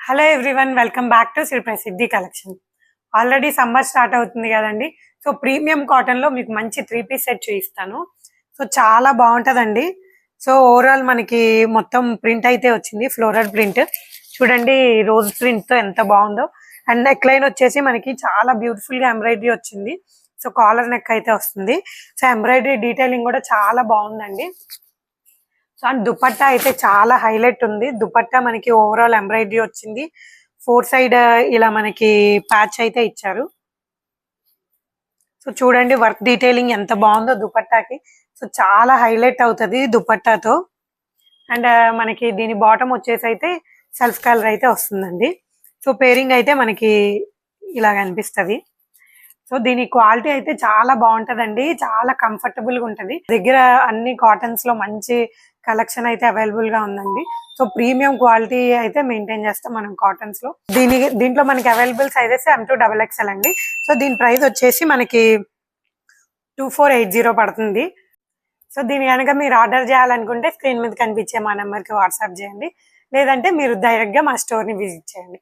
Hello everyone, welcome back to Sri Prasiddhi collection. Already summer start అవుతుంది కదండి. So premium cotton లో మీకు మంచి 3 పీస్ సెట్ చూపిస్తాను. సో చాలా బాగుంటదండి. సో ఓవరాల్ మనకి మొత్తం ప్రింట్ అయితే వచ్చింది, ఫ్లోరల్ ప్రింట్. చూడండి రోజ్ ప్రింట్ తో ఎంత బాగుందో. అండ్ నెక్ లైన్ వచ్చేసి మనకి చాలా బ్యూటిఫుల్ గా ఎంబ్రాయిడరీ వచ్చింది. సో కాలర్ నెక్ అయితే వస్తుంది. సో ఎంబ్రాయిడరీ డీటెయిలింగ్ కూడా చాలా బాగుందండి. సో అండ్ దుపట్టా అయితే చాలా హైలైట్ ఉంది. దుపట్టా మనకి ఓవరాల్ ఎంబ్రాయిడరీ వచ్చింది. 4 సైడ్ ఇలా మనకి ప్యాచ్ అయితే ఇచ్చారు. సో చూడండి వర్క్ డీటెయిలింగ్ ఎంత బాగుందో దుపట్టాకి. సో చాలా హైలైట్ అవుతుంది దుపట్టాతో. అండ్ మనకి దీని బాటమ్ వచ్చేసి అయితే సెల్ఫ్ కలర్ అయితే వస్తుందండి. సో పేరింగ్ అయితే మనకి ఇలా కనిపిస్తుంది. సో దీని క్వాలిటీ అయితే చాలా బాగుంటదండి, చాలా కంఫర్టబుల్ గా ఉంటది. దగ్గర అన్ని కాటన్స్ లో మంచి కలెక్షన్ అయితే అవైలబుల్ గా ఉందండి. సో ప్రీమియం క్వాలిటీ అయితే మెయింటైన్ చేస్తాం మనం కాటన్స్ లో. దీంట్లో మనకి అవైలబుల్ సైజెస్ M2XXL అండి. సో దీని ప్రైస్ వచ్చేసి మనకి 2480 పడుతుంది. సో దీని కనుక మీరు ఆర్డర్ చేయాలనుకుంటే స్క్రీన్ మీద కనిపించే మా నెంబర్ కి వాట్సాప్ చేయండి, లేదంటే మీరు డైరెక్ట్ గా మా స్టోర్ ని విజిట్ చేయండి.